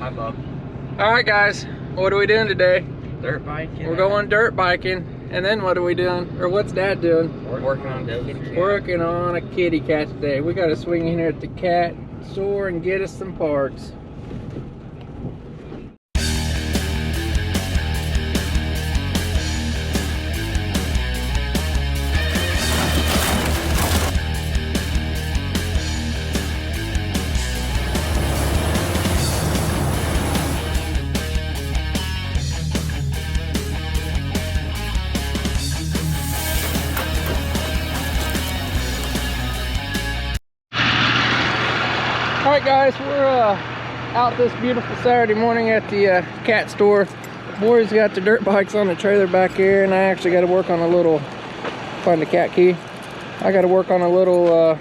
Hi, Bob. All right, guys, what are we doing today? Dirt biking. We're going dirt biking. And then what are we doing? Or what's Dad doing? We're working on Dozer. Working on a kitty cat today. We got to swing in here at the cat store and get us some parts. Alright guys, we're out this beautiful Saturday morning at the cat store. Boys got the dirt bikes on the trailer back here, and I actually got to work on a little, find the cat key. I got to work on a little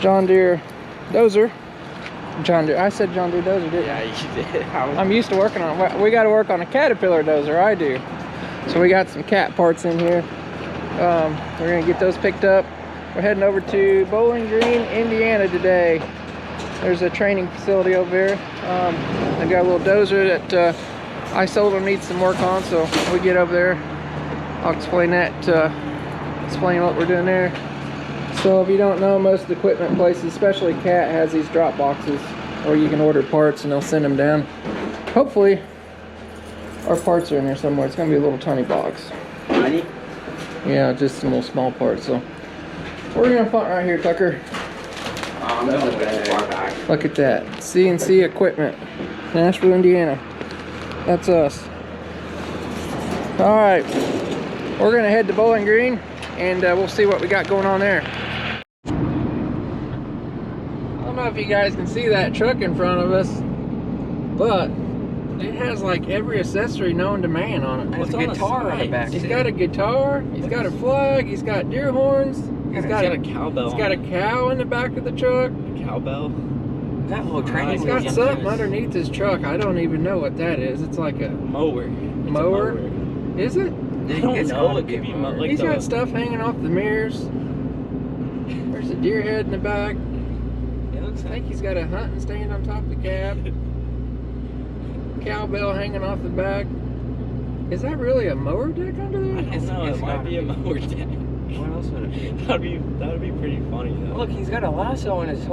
John Deere Dozer. I said John Deere Dozer, didn't I? Yeah, you did. I'm used to working on, we got to work on a Caterpillar Dozer, I do. So we got some cat parts in here. We're going to get those picked up. We're heading over to Bowling Green, Indiana today. There's a training facility over there. I got a little dozer that I sold them needs some work on, so we get over there. I'll explain that, explain what we're doing there. So if you don't know, most of the equipment places, especially Cat, has these drop boxes where you can order parts and they'll send them down. Hopefully our parts are in there somewhere. It's gonna be a little tiny box. Tiny? Yeah, just some little small parts. So we're gonna find right here, Tucker. Look at that. CNC equipment. Nashville, Indiana. That's us. Alright. We're gonna head to Bowling Green and we'll see what we got going on there. I don't know if you guys can see that truck in front of us, but it has like every accessory known to man on it. There's a guitar on the back. He's got a guitar, he's got a flag, he's got deer horns. He's got a cowbell. He's got a cow in the back of the truck. Cowbell. That whole training. He's got something underneath his truck. I don't even know what that is. It's like a mower. Mower? Is it? I don't know. It could be like he's got stuff hanging off the mirrors. There's a deer head in the back. I think he's got a hunting stand on top of the cab. Cowbell hanging off the back. Is that really a mower deck under there? I don't know. It might be a mower deck. What else would it be? That would be pretty funny though. Look, he's got a lasso on his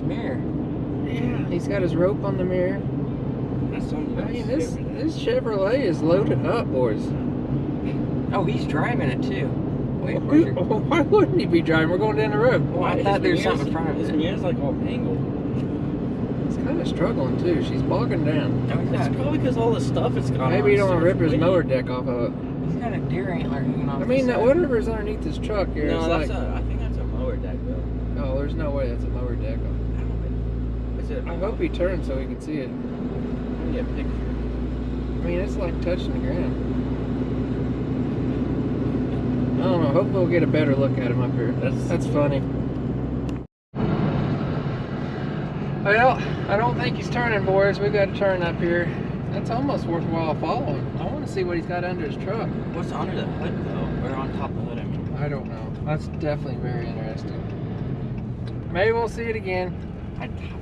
mirror. Yeah, he's got his rope on the mirror. That's something. I mean, this Chevrolet is loaded up, boys. Oh, he's driving it too. Wait, why wouldn't he be driving? We're going down the road. Well, I thought there was something in front of his mirror's like all angled. He's kind of struggling too. She's bogging down. It's probably because all the stuff it's got. Maybe you don't want to rip his mower deck off of it. He's got a deer antler hanging off. I mean, whatever's underneath this truck here. No, I think that's a mower deck though. Oh, there's no way that's a mower deck. I hope he turns so we can see it. Yeah, picture. I mean, it's like touching the ground. I don't know. Hopefully we'll get a better look at him up here. That's funny. Well, I don't think he's turning, boys. We've got to turn up here. That's almost worthwhile following. I want to see what he's got under his truck. What's under the hood, though? Or on top of the hood, I mean. I don't know. That's definitely very interesting. Maybe we'll see it again. I don't know.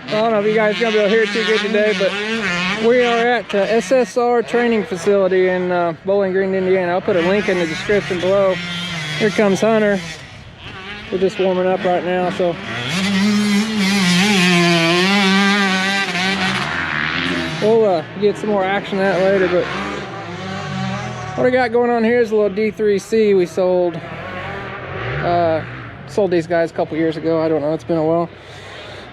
I don't know if you guys are going to be able to hear it too good today, but we are at the SSR training facility in Bowling Green, Indiana. I'll put a link in the description below. Here comes Hunter. We're just warming up right now, so. We'll get some more action of that later, but what I got going on here is a little D3C we sold. Sold these guys a couple years ago. I don't know, it's been a while.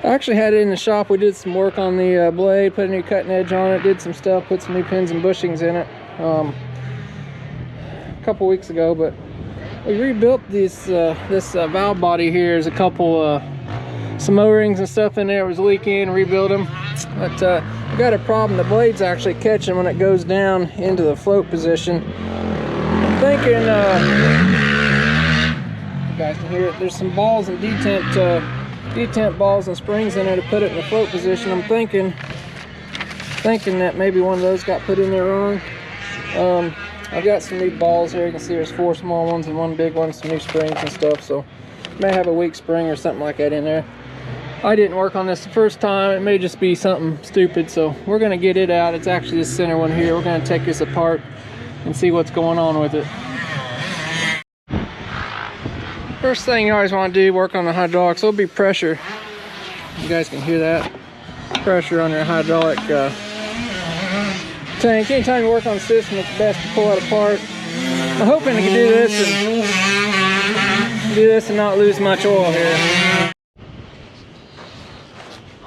I actually had it in the shop. We did some work on the blade, put a new cutting edge on it, did some stuff, put some new pins and bushings in it a couple weeks ago. But we rebuilt this valve body here. There's a couple some O-rings and stuff in there was leaking, rebuilt them. But we got a problem. The blade's actually catching when it goes down into the float position. I'm thinking, you guys can hear it, there's some balls and detent balls and springs in there to put it in the float position. I'm thinking that maybe one of those got put in there wrong. I've got some new balls here. You can see there's 4 small ones and 1 big one, some new springs and stuff, so may have a weak spring or something like that in there. I didn't work on this the first time. It may just be something stupid, so we're gonna get it out. It's actually this center one here. We're gonna take this apart and see what's going on with it. First thing you always want to do, work on the hydraulics. There'll be pressure. You guys can hear that pressure on your hydraulic tank. Anytime you work on the system, it's best to pull it apart. I'm hoping to do this and not lose much oil here.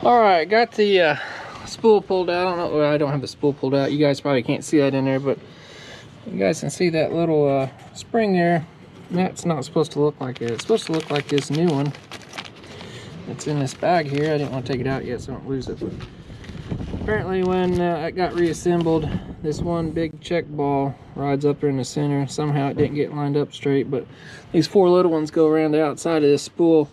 All right, got the spool pulled out. I don't know. Well, I don't have the spool pulled out. You guys probably can't see that in there, but you guys can see that little spring there. That's not supposed to look like it. It's supposed to look like this new one. It's in this bag here. I didn't want to take it out yet so I don't lose it. But apparently when it got reassembled, this one big check ball rides up there in the center. Somehow it didn't get lined up straight, but these 4 little ones go around the outside of this spool.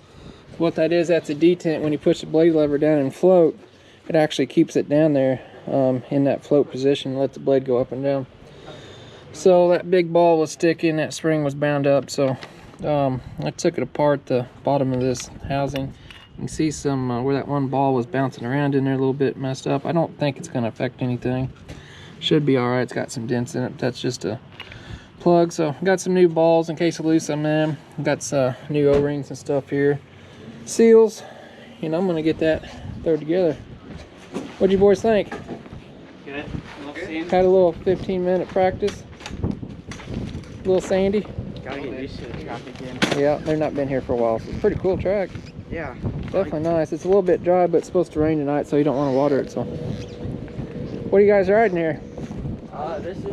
What that is, that's a detent. When you push the blade lever down and float, it actually keeps it down there in that float position, let the blade go up and down. So that big ball was sticking, that spring was bound up, so I took it apart, the bottom of this housing. You can see some where that one ball was bouncing around in there, a little bit messed up. I don't think it's going to affect anything. Should be alright. It's got some dents in it, but that's just a plug. So got some new balls in case I lose some of them. Got some new O-rings and stuff here. Seals, and I'm going to get that thrown together. What'd you boys think? Good. Had a little 15-minute practice. A little sandy. Gotta get used to the track again. Yeah, they've not been here for a while, so it's a pretty cool track. Yeah. Definitely nice. It's a little bit dry, but it's supposed to rain tonight, so you don't want to water it. So, what are you guys riding here? This is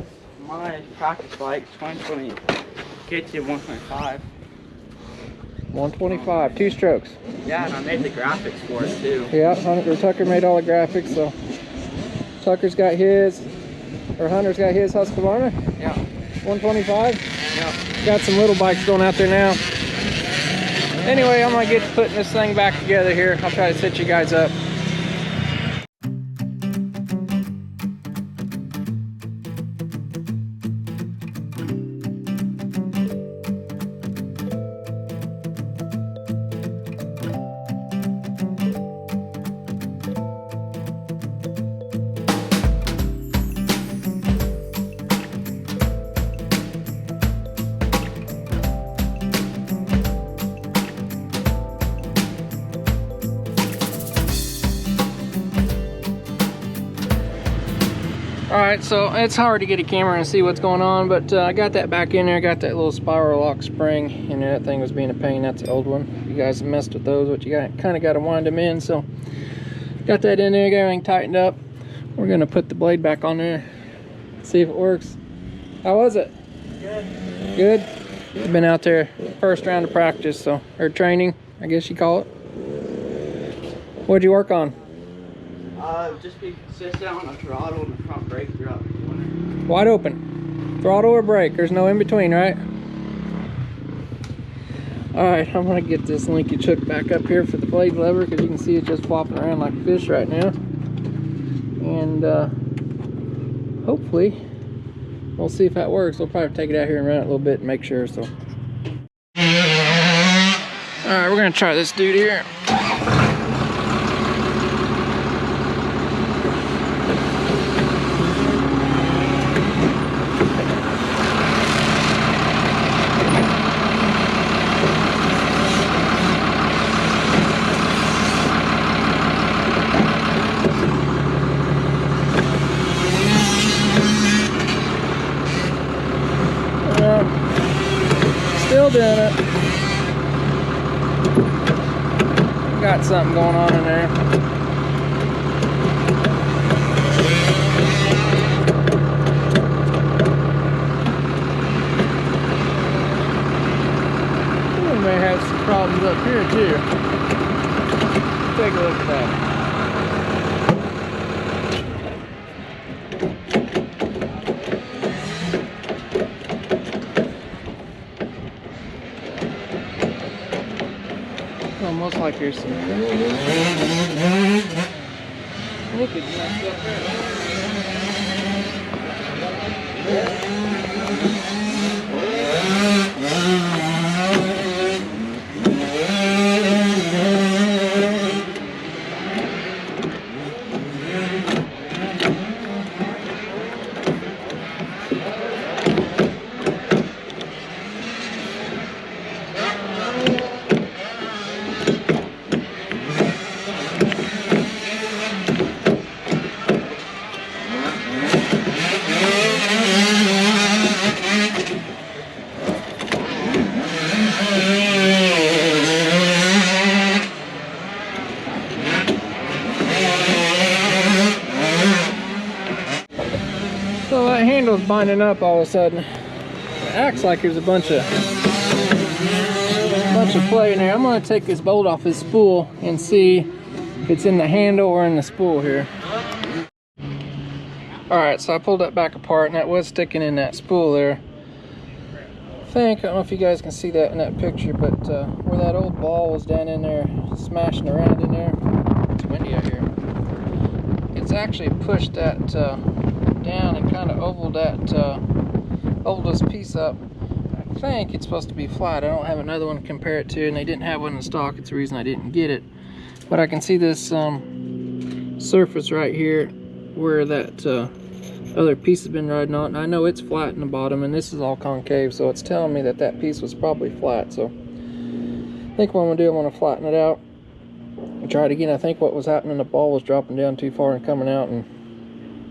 my practice bike, 2020 KT 125. 125, 2 strokes. Yeah, and I made the graphics for it too. Yeah, Tucker made all the graphics, so Tucker's got his, or Hunter's got his Husqvarna. Yeah. 125. Yeah. Got some little bikes going out there now. Anyway, I'm gonna get to putting this thing back together here. I'll try to set you guys up. Alright, so it's hard to get a camera and see what's going on, but I got that back in there. Got that little spiral lock spring in there. That thing was being a pain. That's the old one. You guys have messed with those, but you kind of got to wind them in. So got that in there, got everything tightened up. We're going to put the blade back on there, see if it works. How was it? Good. Good? I've been out there first round of practice, so, or training, I guess you call it. What'd you work on? Just be consistent on the throttle and the front brake throughout the corner. Wide open. Throttle or brake. There's no in between, right? Alright, I'm going to get this linkage hook back up here for the blade lever because you can see it just flopping around like a fish right now. And hopefully we'll see if that works. We'll probably take it out here and run it a little bit and make sure. So, alright, we're going to try this dude here. Still doing it. Got something going on in there. We may have some problems up here too. Take a look at that. almost like there's some liquid messed up there. So that handle's binding up all of a sudden. It acts like there's a bunch of play in there. I'm going to take this bolt off this spool and see if it's in the handle or in the spool here. Alright, so I pulled that back apart and that was sticking in that spool there. I don't know if you guys can see that in that picture, but where that old ball was down in there smashing around in there, it's windy out here. It's actually pushed that down and kind of ovaled this piece up. I think it's supposed to be flat. I don't have another one to compare it to, and they didn't have one in stock. It's the reason I didn't get it. But I can see this surface right here where that other piece has been riding on. And I know it's flat in the bottom, and this is all concave, so it's telling me that that piece was probably flat. So I think what I'm gonna do, I'm gonna flatten it out and try it again. I think what was happening, the ball was dropping down too far and coming out, and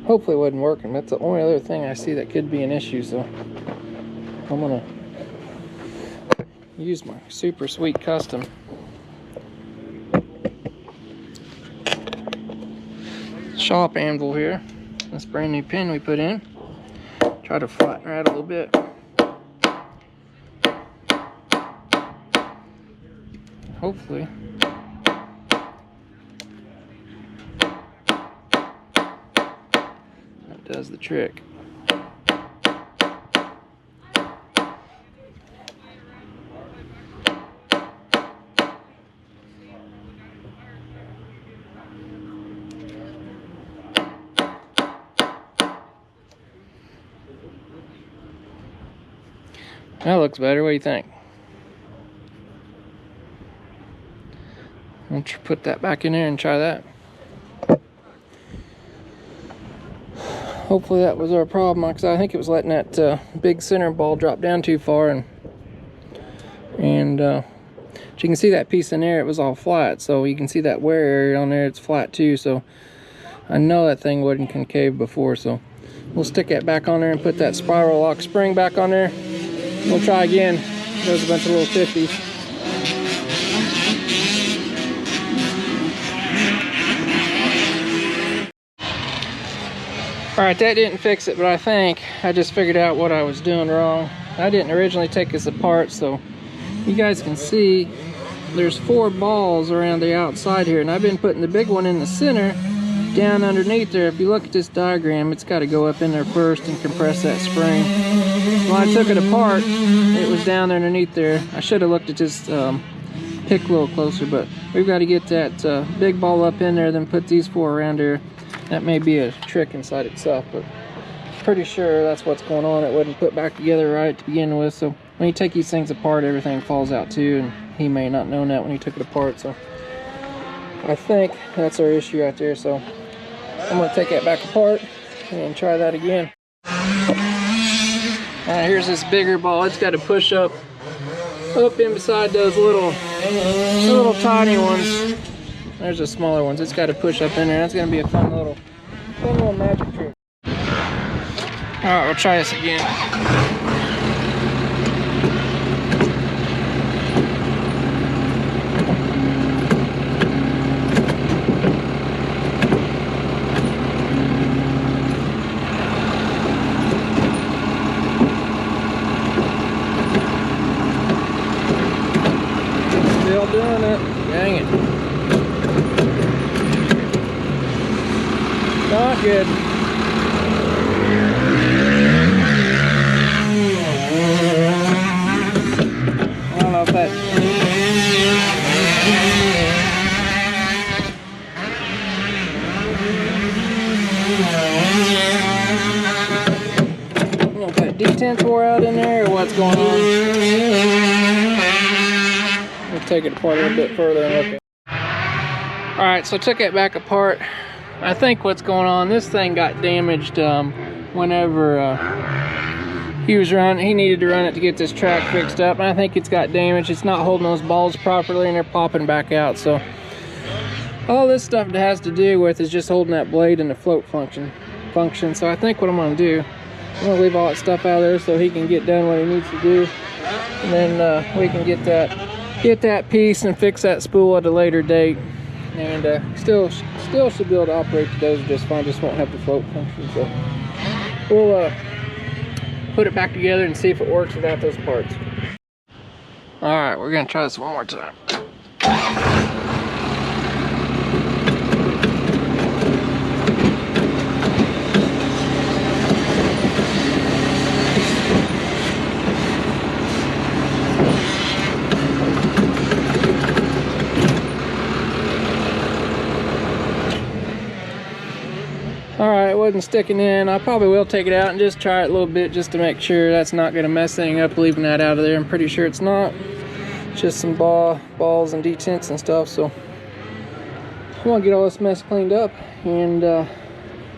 hopefully it wasn't working. That's the only other thing I see that could be an issue. So I'm gonna use my super sweet custom shop anvil here. This brand new pin we put in. Try to flatten her out a little bit. Hopefully. That does the trick. That looks better. What do you think? I'll put that back in there and try that. Hopefully that was our problem, because I think it was letting that big center ball drop down too far, and you can see that piece in there, it was all flat, so you can see that wear area on there, it's flat too. So I know that thing wasn't concave before, so we'll stick that back on there and put that spiral lock spring back on there. We'll try again. There's a bunch of little 50s. Alright, that didn't fix it, but I think I just figured out what I was doing wrong. I didn't originally take this apart, so you guys can see there's 4 balls around the outside here, and I've been putting the big one in the center down underneath there. If you look at this diagram, it's got to go up in there first and compress that spring. When I took it apart, it was down underneath there. I should have looked at this pick a little closer, but we've got to get that big ball up in there, then put these 4 around there. That may be a trick inside itself, but pretty sure that's what's going on. It wasn't put back together right to begin with, so when you take these things apart, everything falls out too, and he may not know that when he took it apart. So I think that's our issue right there. So I'm going to take that back apart and try that again. Alright, here's this bigger ball. It's got to push up in beside those little tiny ones. There's the smaller ones. It's got to push up in there. That's going to be a fun little magic trick. Alright, we'll try this again. Still doing it. Dang it. Not good. I don't know if that... there or what's going on? We'll take it apart a little bit further and look at it. Alright, so I took it back apart. I think what's going on, this thing got damaged whenever he needed to run it to get this track fixed up. And I think it's got damaged. It's not holding those balls properly and they're popping back out. So all this stuff it has to do with is just holding that blade in the float function. So I think what I'm going to do, I'm going to leave all that stuff out of there so he can get done what he needs to do. And then we can get that piece and fix that spool at a later date. And still should be able to operate the Dozer just fine, just won't have the float function. So we'll put it back together and see if it works without those parts. Alright, we're gonna try this one more time. Alright, it wasn't sticking in. I probably will take it out and just try it a little bit just to make sure that's not going to mess anything up, leaving that out of there. I'm pretty sure it's not. It's just some balls and detents and stuff. So I want to get all this mess cleaned up and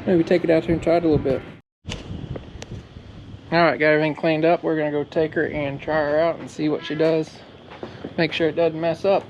maybe take it out here and try it a little bit. Alright, got everything cleaned up. We're going to go take her and try her out and see what she does. Make sure it doesn't mess up.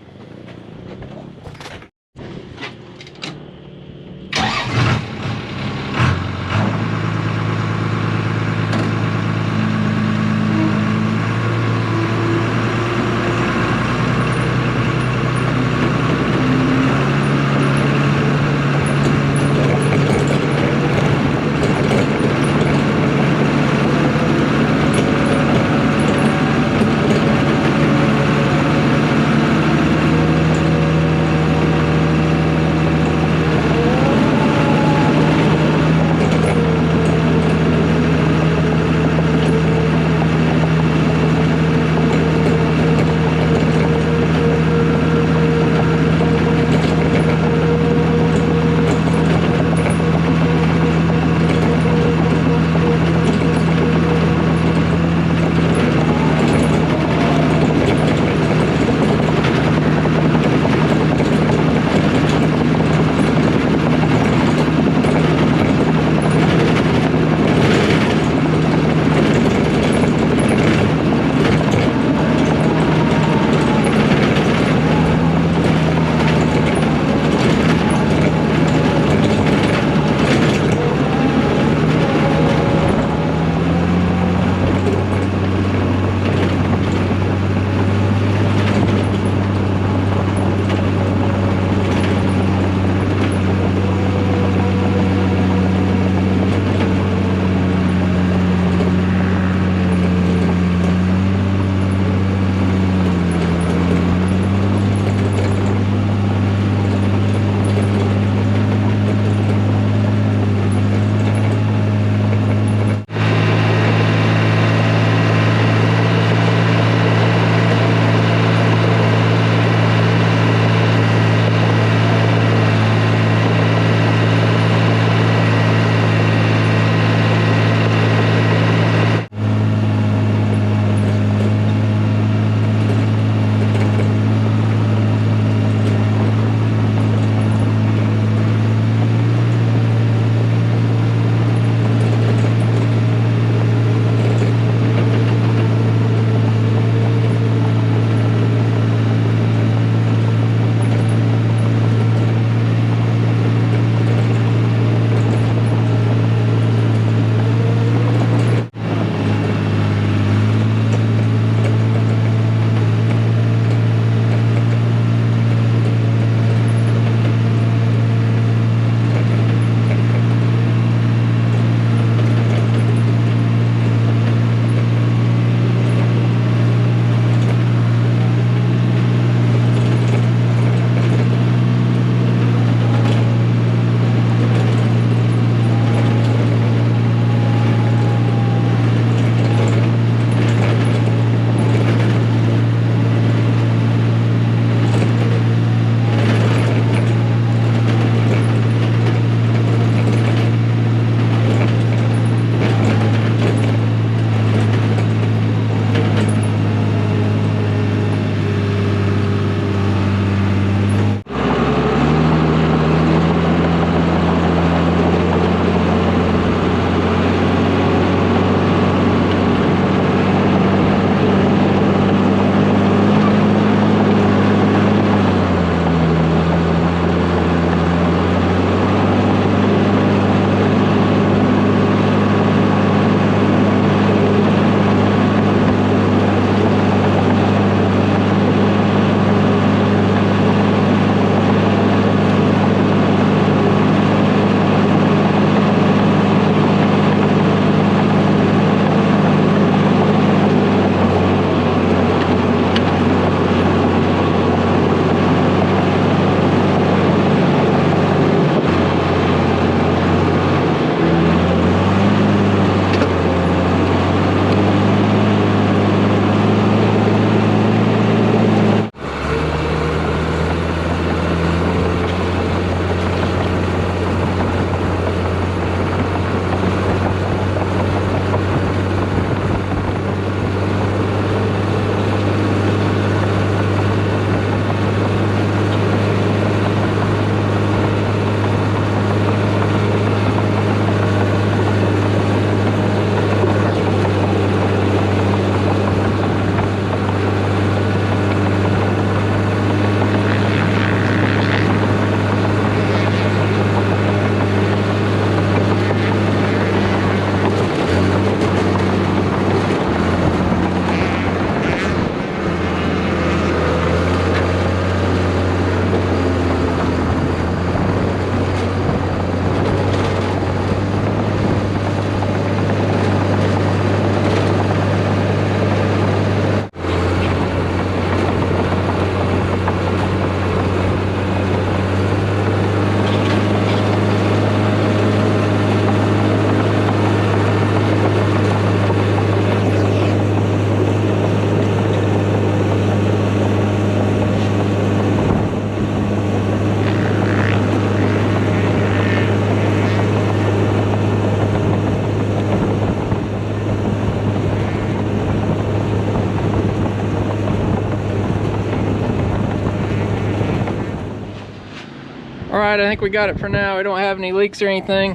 Alright, I think we got it for now. We don't have any leaks or anything.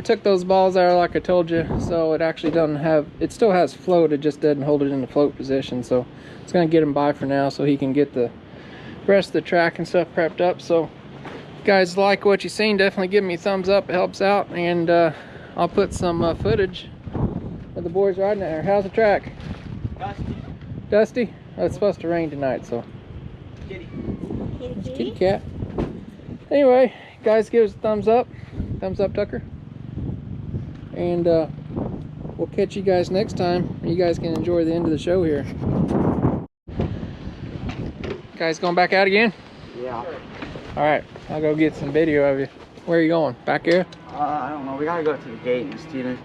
Took those balls out like I told you, so it actually doesn't have, it still has float, it just doesn't hold it in the float position. So it's gonna get him by for now so he can get the rest of the track and stuff prepped up. So if you guys like what you seen, definitely give me a thumbs up, it helps out. And I'll put some footage of the boys riding it there. How's the track? Dusty. Dusty? Oh, it's supposed to rain tonight, so. Kitty. Kitty cat. Anyway, guys, give us a thumbs up. Thumbs up, Tucker. And we'll catch you guys next time. You guys can enjoy the end of the show here. Guys going back out again? Yeah. Alright, I'll go get some video of you. Where are you going? Back here? I don't know. We gotta go to the gate and Steven.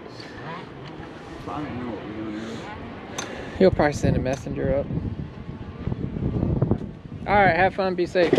I don't know what we're doing there. He'll probably send a messenger up. Alright, have fun, be safe.